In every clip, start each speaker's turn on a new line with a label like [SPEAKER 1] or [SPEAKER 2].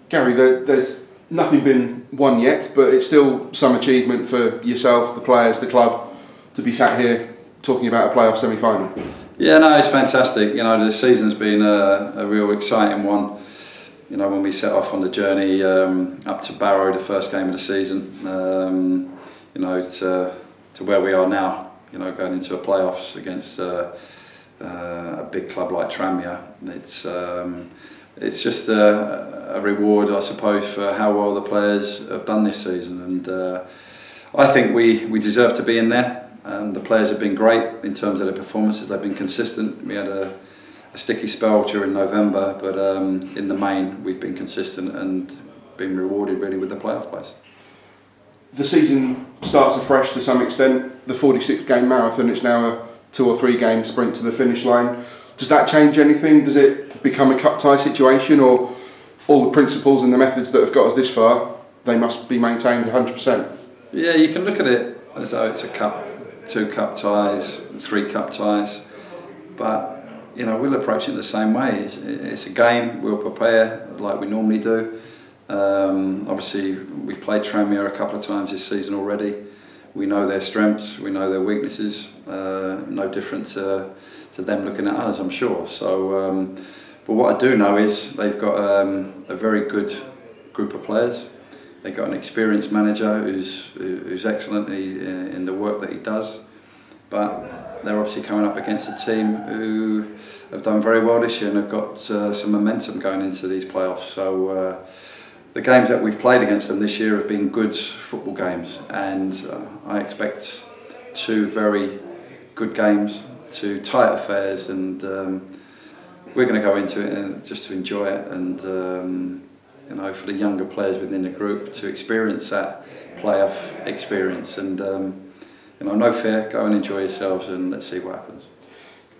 [SPEAKER 1] Gary, there's nothing been won yet, but it's still some achievement for yourself, the players, the club, to be sat here talking about a playoff semi-final.
[SPEAKER 2] Yeah, no, it's fantastic. The season's been a real exciting one. When we set off on the journey up to Barrow, the first game of the season, to where we are now, going into a playoffs against a big club like Tranmere. It's just a reward, I suppose, for how well the players have done this season, and I think we deserve to be in there. The players have been great in terms of their performances. They've been consistent. We had a sticky spell during November, but in the main we've been consistent and been rewarded really with the playoff place.
[SPEAKER 1] The season starts afresh to some extent. The 46-game marathon, it's now a 2 or 3 game sprint to the finish line. Does that change anything? Does it become a cup tie situation, or all the principles and the methods that have got us this far, they must be maintained 100%?
[SPEAKER 2] Yeah, you can look at it as though it's a cup, 2 cup ties, 3 cup ties, but we'll approach it the same way. It's a game. We'll prepare like we normally do. Obviously, we've played Tranmere a couple of times this season already. We know their strengths, we know their weaknesses. No different to them looking at us, I'm sure. So, but what I do know is they've got a very good group of players. They've got an experienced manager who's excellent in the work that he does. But they're obviously coming up against a team who have done very well this year and have got some momentum going into these playoffs. So the games that we've played against them this year have been good football games, and I expect 2 very good games, 2 tight affairs, and we're going to go into it just to enjoy it, and for the younger players within the group to experience that playoff experience, and no fear, go and enjoy yourselves, and let's see what happens.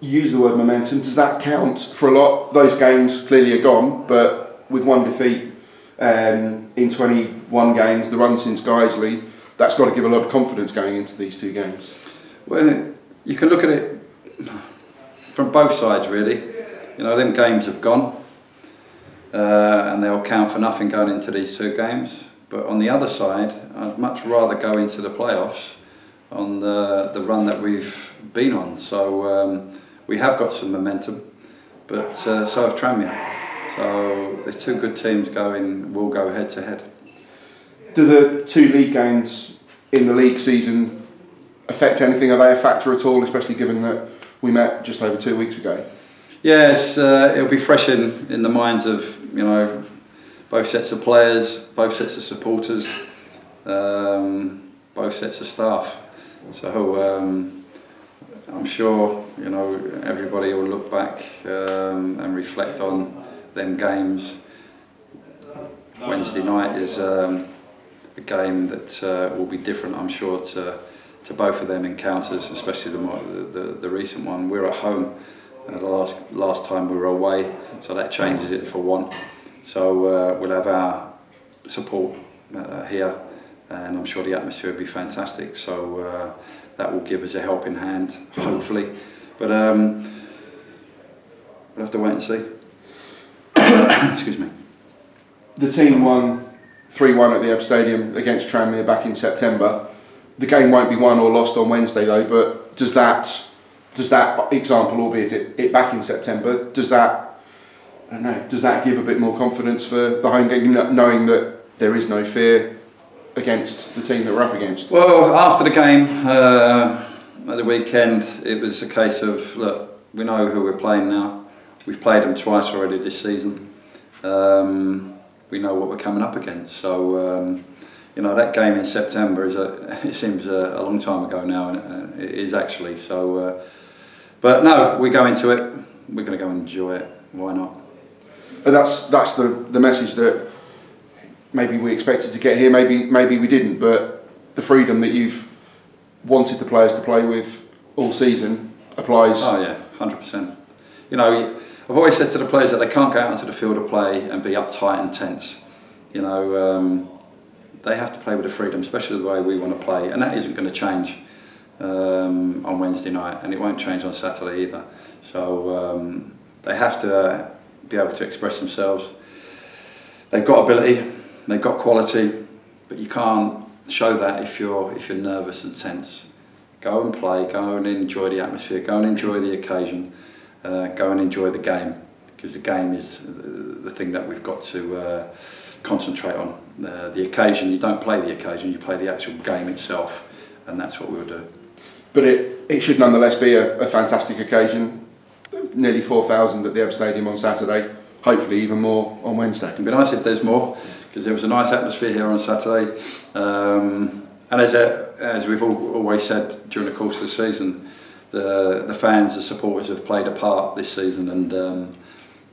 [SPEAKER 1] You use the word momentum. Does that count for a lot? Those games clearly are gone, but with 1 defeat in 21 games, the run since Guiseley, that's got to give a lot of confidence going into these 2 games.
[SPEAKER 2] Well, you can look at it from both sides, really. Them games have gone, and they'll count for nothing going into these 2 games. But on the other side, I'd much rather go into the playoffs on the run that we've been on. So we have got some momentum, but so have Tranmere. So there's 2 good teams will go head to head.
[SPEAKER 1] Do the 2 league games in the league season affect anything? Are they a factor at all, especially given that we met just over 2 weeks ago?
[SPEAKER 2] Yes, it'll be fresh in the minds of both sets of players, both sets of supporters, both sets of staff. So I'm sure everybody will look back and reflect on them games. Wednesday night is a game that will be different, I'm sure, to both of them encounters, especially the recent one. We're at home. The last time we were away, so that changes it for one. So we'll have our support here, and I'm sure the atmosphere will be fantastic. So that will give us a helping hand, hopefully. But we'll have to wait and see. Excuse me.
[SPEAKER 1] The team won 3-1 at the Ebb Stadium against Tranmere back in September. The game won't be won or lost on Wednesday though, but does that example, albeit it back in September, does that give a bit more confidence for the home game, knowing that there is no fear against the team that we're up against?
[SPEAKER 2] Well, after the game at the weekend, it was a case of, look, we know who we're playing now. We've played them twice already this season. We know what we're coming up against. So, that game in September it seems a long time ago now, and it is actually. So, but no, we go into it. We're going to go and enjoy it. Why not?
[SPEAKER 1] And that's the message that maybe we expected to get here. Maybe we didn't. But the freedom that you've wanted the players to play with all season applies.
[SPEAKER 2] Oh yeah, 100%. I've always said to the players that they can't go out onto the field of play and be uptight and tense. They have to play with the freedom, especially the way we want to play, and that isn't going to change on Wednesday night, and it won't change on Saturday either. So they have to be able to express themselves. they've got ability, they've got quality, but you can't show that if you're nervous and tense. Go and play, go and enjoy the atmosphere, go and enjoy the occasion, go and enjoy the game, because the game is the thing that we've got to concentrate on. The occasion, you don't play the occasion, you play the actual game itself, and that's what we'll do.
[SPEAKER 1] But it should nonetheless be a fantastic occasion. Nearly 4,000 at the Ebb Stadium on Saturday, hopefully even more on Wednesday.
[SPEAKER 2] It'd be nice if there's more, because there was a nice atmosphere here on Saturday. And as we've always said during the course of the season, the fans, the supporters have played a part this season, and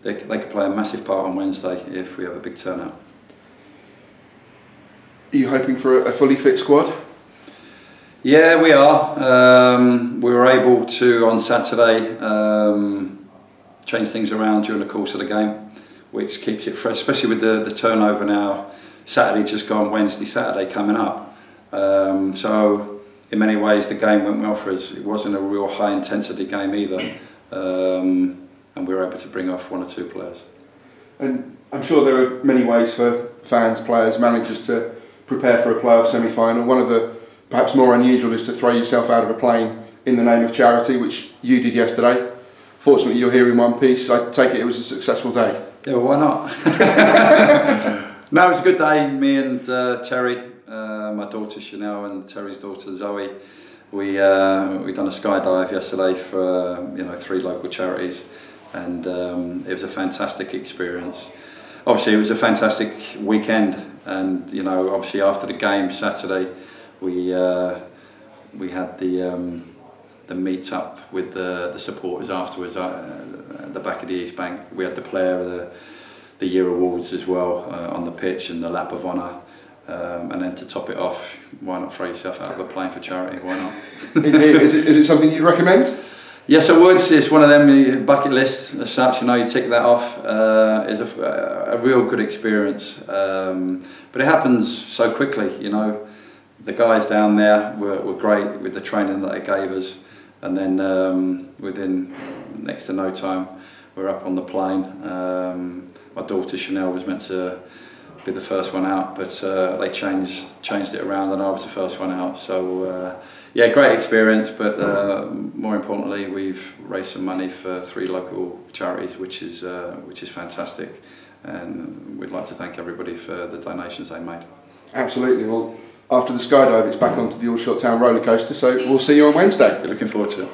[SPEAKER 2] they could play a massive part on Wednesday if we have a big turnout.
[SPEAKER 1] Are you hoping for a fully fit squad?
[SPEAKER 2] Yeah, we are. We were able to, on Saturday, change things around during the course of the game, which keeps it fresh, especially with the turnover now. Saturday just gone, Wednesday, Saturday coming up. So in many ways the game went well for us. It wasn't a real high intensity game either, and we were able to bring off 1 or 2 players. And
[SPEAKER 1] I'm sure there are many ways for fans, players, managers to prepare for a playoff semi-final. One of the perhaps more unusual is to throw yourself out of a plane in the name of charity, which you did yesterday. Fortunately you're here in one piece. I take it was a successful day.
[SPEAKER 2] Yeah, well, why not? No, it was a good day. Me and Terry, my daughter Chanel and Terry's daughter Zoe, we done a skydive yesterday for 3 local charities, and it was a fantastic experience. Obviously, it was a fantastic weekend, and obviously after the game Saturday, we had the meet up with the supporters afterwards at the back of the East Bank. We had the Player of the Year awards as well on the pitch, and the lap of honour. And then to top it off, why not throw yourself out of a plane for charity? Why not?
[SPEAKER 1] Is it something you'd recommend?
[SPEAKER 2] Yes, I would. It's one of them bucket lists as such. You tick that off. It's a real good experience, but it happens so quickly. The guys down there were great with the training that they gave us, and then within next to no time, we're up on the plane. My daughter Chanel was meant to be the first one out, but they changed it around, and I was the first one out. So yeah, great experience, but more importantly, we've raised some money for 3 local charities, which is fantastic, and we'd like to thank everybody for the donations they made.
[SPEAKER 1] Absolutely. Well, after the skydive, it's back onto the Aldershot Town roller coaster, so we'll see you on Wednesday.
[SPEAKER 2] Looking forward to it.